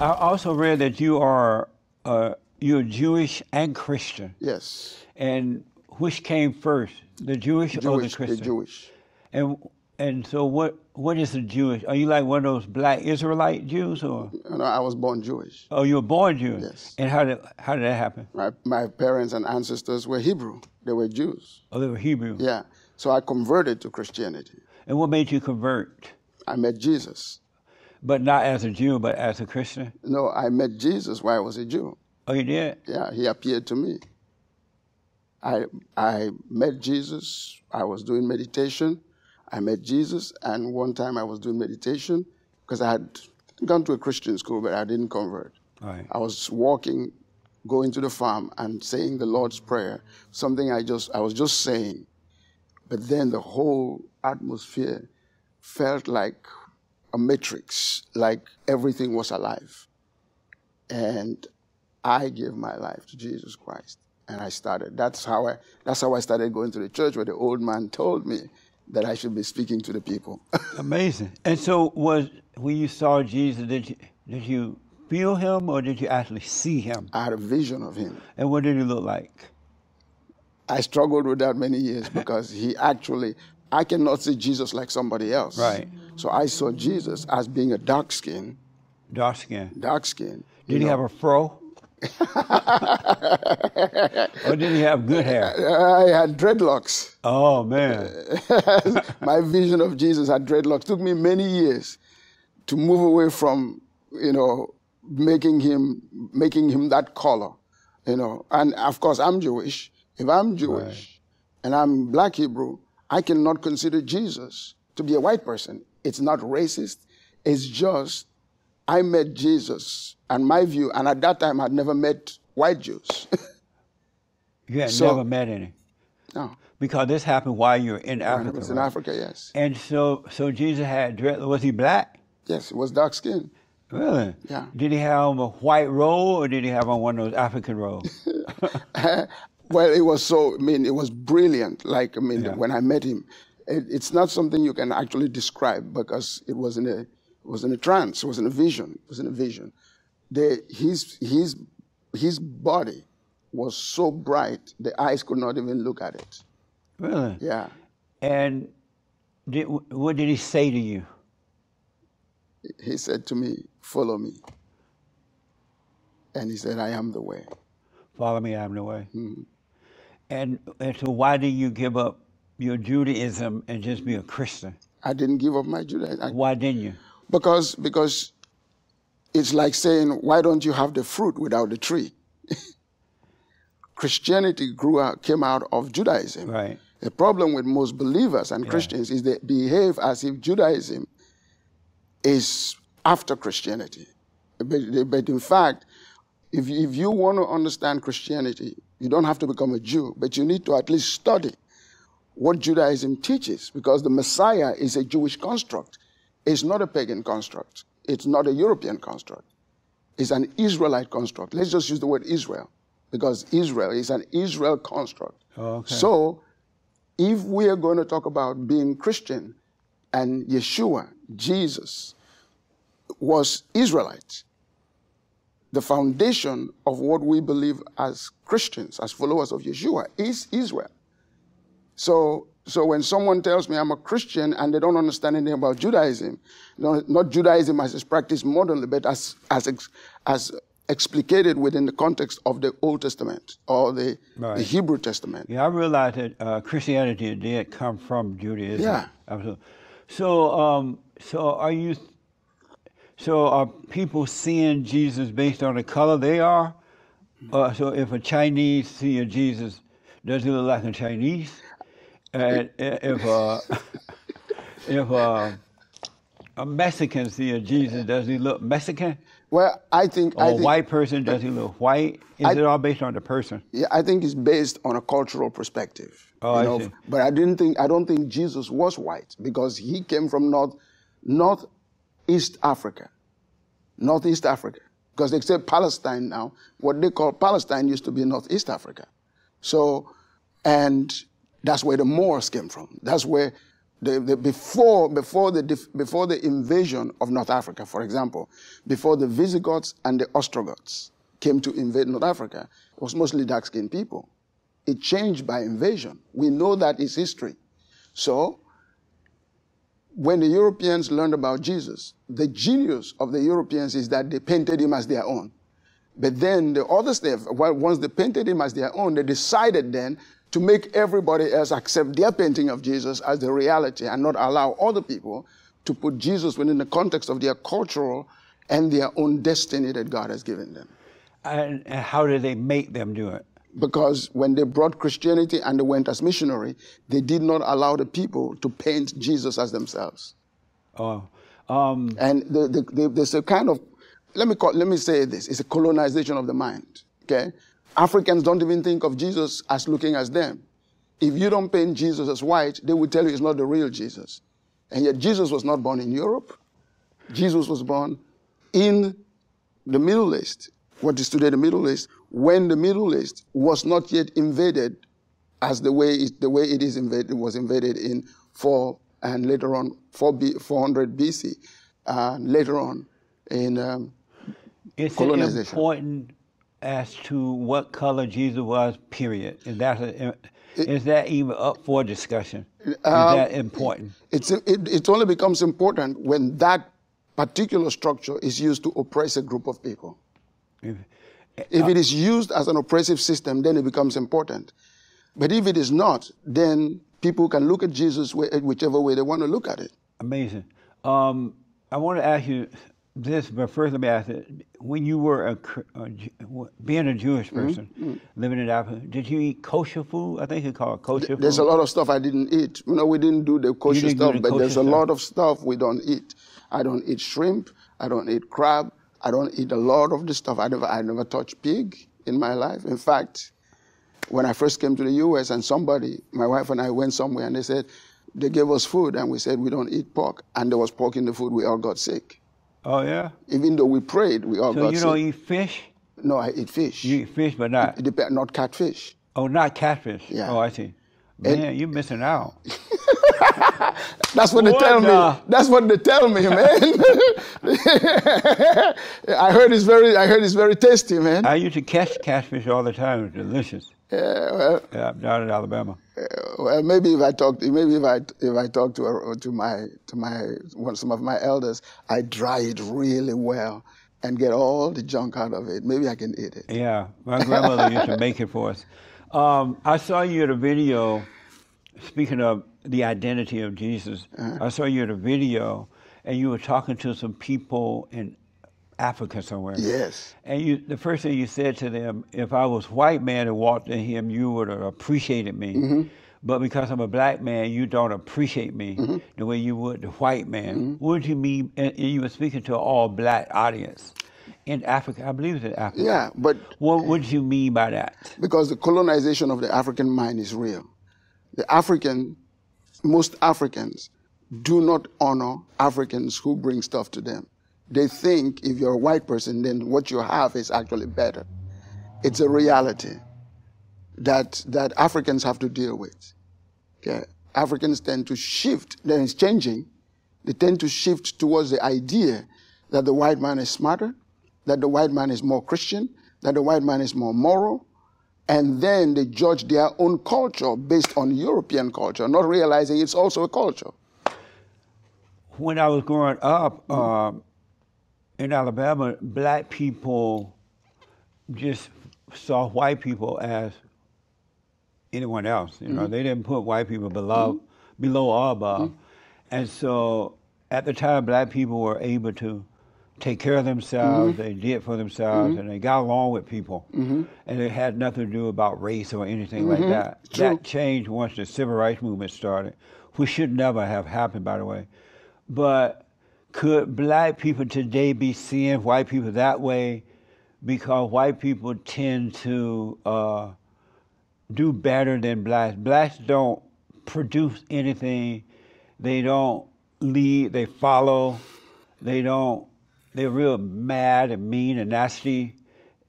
I also read that you're Jewish and Christian. Yes. And which came first, the Jewish or the Christian? The Jewish. And so what is the Jewish? Are you like one of those black Israelite Jews, or? No, I was born Jewish. Oh, you were born Jewish? Yes. And how did that happen? My parents and ancestors were Hebrew. They were Jews. Oh, they were Hebrew? Yeah. So I converted to Christianity. And what made you convert? I met Jesus. But not as a Jew, but as a Christian? No, I met Jesus while I was a Jew. Oh, you did? Yeah, he appeared to me. I met Jesus. I was doing meditation. I met Jesus, and one time I was doing meditation because I had gone to a Christian school, but I didn't convert. Right. I was walking, going to the farm and saying the Lord's Prayer, something I was just saying. But then the whole atmosphere felt like a matrix, like everything was alive. And I gave my life to Jesus Christ, and I started. That's how I started going to the church, where the old man told me that I should be speaking to the people. Amazing. And so when you saw Jesus, did you feel him, or did you actually see him? I had a vision of him. And what did he look like? I struggled with that many years because I cannot see Jesus like somebody else. Right. So I saw Jesus as being a dark skin. Dark skin. Dark skin. Did he have a fro? Or did he have good hair? I had dreadlocks. Oh, man. My vision of Jesus had dreadlocks. It took me many years to move away from, making him that color, And of course, I'm Jewish. If I'm Jewish and I'm Black Hebrew, I cannot consider Jesus to be a white person. It's not racist. It's just I met Jesus, and my view, and at that time I'd never met white Jews. You had never met any? No. Because this happened while you were in Africa. It was in Africa, yes. And so Jesus had dread. Was he black? Yes, he was dark skinned. Really? Yeah. Did he have a white robe, or did he have on one of those African robes? Well, it was it was brilliant. When I met him, it's not something you can actually describe because it was in a trance. It was in a vision. It was in a vision. His body was so bright, the eyes could not even look at it. Really? Yeah. And what did he say to you? He said to me, "Follow me." And he said, "I am the way." Follow me, I am the way. Mm-hmm. And so why did you give up your Judaism and just be a Christian? I didn't give up my Judaism. Why didn't you? Because it's like saying, why don't you have the fruit without the tree? Christianity came out of Judaism. Right. The problem with most believers and Christians is they behave as if Judaism is after Christianity. But in fact, if you want to understand Christianity, you don't have to become a Jew, but you need to at least study what Judaism teaches, because the Messiah is a Jewish construct. It's not a pagan construct. It's not a European construct. It's an Israelite construct. Let's just use the word Israel, because Israel is an Israel construct. Oh, okay. So if we are going to talk about being Christian, and Yeshua, Jesus, was Israelite, the foundation of what we believe as Christians, as followers of Yeshua, is Israel. So when someone tells me I'm a Christian and they don't understand anything about Judaism, not Judaism as it's practiced modernly, but as explicated within the context of the Old Testament or the Hebrew Testament. Yeah, I realized that Christianity did come from Judaism. Yeah. Absolutely. So are people seeing Jesus based on the color they are? So if a Chinese see a Jesus, does he look like a Chinese? And if a Mexican see a Jesus, does he look Mexican? Well, I think a white person, does he look white? Is it all based on the person? Yeah, I think it's based on a cultural perspective. Oh, I see. But I don't think Jesus was white, because he came from Northeast Africa. Northeast Africa. Because they say Palestine now, what they call Palestine used to be Northeast Africa. So, and that's where the Moors came from. That's where Before the invasion of North Africa, for example, before the Visigoths and the Ostrogoths came to invade North Africa, it was mostly dark-skinned people. It changed by invasion. We know that is history. So, when the Europeans learned about Jesus, the genius of the Europeans is that they painted him as their own. But then the other stuff, once they painted him as their own, they decided then to make everybody else accept their painting of Jesus as the reality and not allow other people to put Jesus within the context of their cultural and their own destiny that God has given them. And how did they make them do it? Because when they brought Christianity and they went as missionary, they did not allow the people to paint Jesus as themselves. Oh, and there's a kind of, let me say this, it's a colonization of the mind, okay? Africans don't even think of Jesus as looking as them. If you don't paint Jesus as white, they will tell you it's not the real Jesus. And yet Jesus was not born in Europe. Jesus was born in the Middle East, what is today the Middle East, when the Middle East was not yet invaded as the way it is invaded. It was invaded in 4 and later on 400 BC, later on in colonization. Is it important as to what color Jesus was, period? Is that even up for discussion? Is that important? It only becomes important when that particular structure is used to oppress a group of people. If it is used as an oppressive system, then it becomes important. But if it is not, then people can look at Jesus whichever way they want to look at it. Amazing. I want to ask you this, but first let me ask it. When you were being a Jewish person, living in Africa, did you eat kosher food? I think you call it kosher food. There's a lot of stuff I didn't eat. You know, we didn't do the kosher stuff, but there's a lot of stuff we don't eat. I don't eat shrimp. I don't eat crab. I don't eat a lot of the stuff. I never touched pig in my life. In fact, when I first came to the U.S. and my wife and I went somewhere and they gave us food and we said we don't eat pork. And there was pork in the food, we all got sick. Oh, yeah? Even though we prayed, we all got sick. So you don't eat fish? No, I eat fish. You eat fish, but not? Not catfish. Oh, not catfish? Yeah. Oh, I see. Man, you're missing out. That's what they tell me. That's what they tell me, man. I heard it's very tasty, man. I used to catch catfish all the time. It's delicious. Yeah, down in Alabama. Well, maybe if I talk to some of my elders, I dry it really well and get all the junk out of it. Maybe I can eat it. Yeah, my grandmother used to make it for us. I saw you at a video. Speaking of the identity of Jesus, I saw you at a video, and you were talking to some people in Africa somewhere. Yes. And the first thing you said to them, if I was white man and walked in him, you would have appreciated me. But because I'm a black man, you don't appreciate me the way you would the white man. What did you mean? And you were speaking to an all-black audience in Africa. I believe it's in Africa. Yeah, but what did you mean by that? Because the colonization of the African mind is real. Most Africans do not honor Africans who bring stuff to them. They think if you're a white person, then what you have is actually better. It's a reality that Africans have to deal with. Okay? Africans tend to shift, then it's changing. They tend to shift towards the idea that the white man is smarter, that the white man is more Christian, that the white man is more moral, and then they judge their own culture based on European culture, not realizing it's also a culture. When I was growing up in Alabama, black people just saw white people as anyone else. You know, they didn't put white people below or above. And so at the time, black people were able to take care of themselves, they did for themselves, and they got along with people. And it had nothing to do about race or anything like that. True. That changed once the civil rights movement started, which should never have happened, by the way. But could black people today be seeing white people that way because white people tend to do better than blacks? Blacks don't produce anything. They don't lead, they follow. They're real mad and mean and nasty.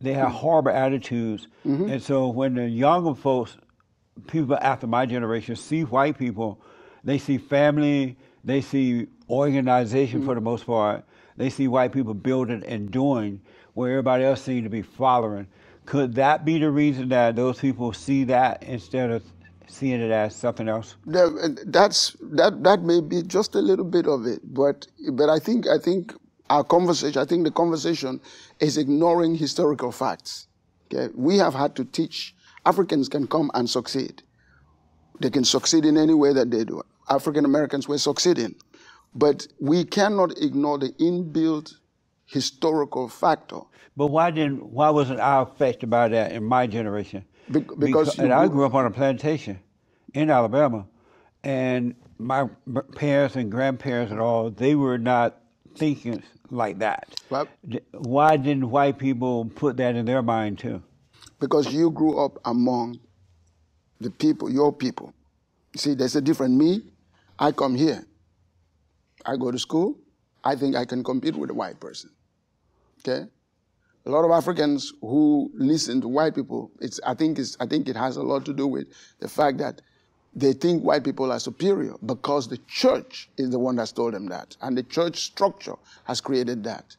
They have horrible attitudes. And so when the younger folks, people after my generation, see white people, They see family, they see organization for the most part. They see white people building and doing where everybody else seems to be following. Could that be the reason that those people see that instead of seeing it as something else? That may be just a little bit of it, but I think the conversation is ignoring historical facts. Okay, we have had to teach Africans can come and succeed. They can succeed in any way that they do. African Americans were succeeding, but we cannot ignore the inbuilt historical factor. But why wasn't I affected by that in my generation? Because I grew up on a plantation in Alabama, and my parents and grandparents and all, they were not thinking like that. Well, why didn't white people put that in their mind too? Because you grew up among the people, your people. See, there's a different me. I come here. I go to school. I think I can compete with a white person. Okay? A lot of Africans who listen to white people, I think it has a lot to do with the fact that they think white people are superior because the church is the one that's told them that. And the church structure has created that.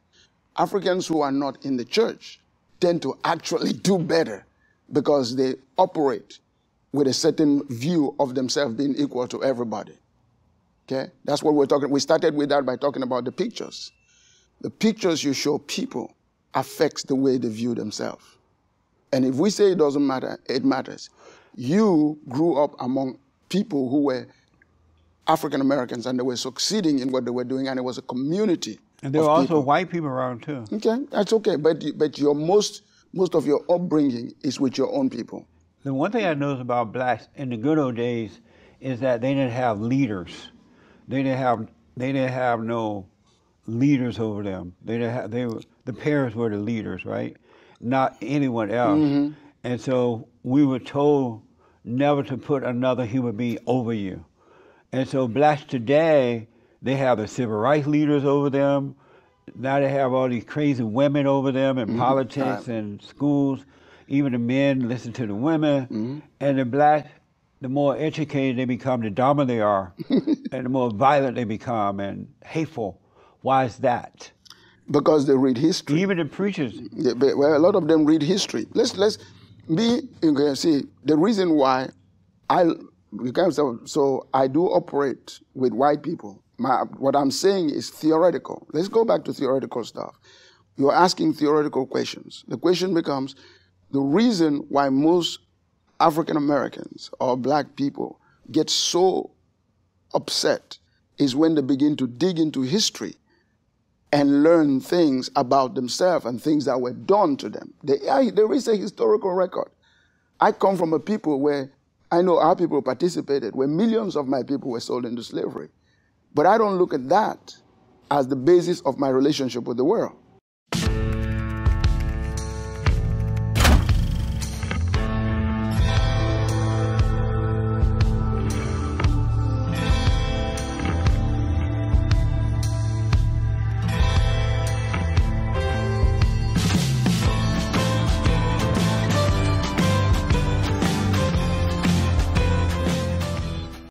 Africans who are not in the church tend to actually do better because they operate with a certain view of themselves being equal to everybody. Okay? That's what we're talking. We started with that by talking about the pictures. The pictures you show people affects the way they view themselves. And if we say it doesn't matter, it matters. You grew up among people who were African Americans and they were succeeding in what they were doing, and it was a community. And there were also white people around too. Okay, that's okay, but your most of your upbringing is with your own people. The one thing I noticed about blacks in the good old days is that they didn't have leaders. They didn't have no leaders over them. The parents were the leaders, right? Not anyone else. Mm-hmm. And so we were told never to put another human being over you. And so blacks today, they have the civil rights leaders over them. Now they have all these crazy women over them in politics and schools. Even the men listen to the women. Mm-hmm. And the blacks, the more educated they become, the dumber they are. And the more violent they become and hateful. Why is that? Because they read history. Even the preachers. Yeah, well, a lot of them read history. Let's be, you can see, the reason why I do operate with white people. What I'm saying is theoretical. Let's go back to theoretical stuff. You're asking theoretical questions. The question becomes, the reason why most African Americans or black people get so upset is when they begin to dig into history and learn things about themselves and things that were done to them. There is a historical record. I come from a people where I know our people participated, where millions of my people were sold into slavery. But I don't look at that as the basis of my relationship with the world.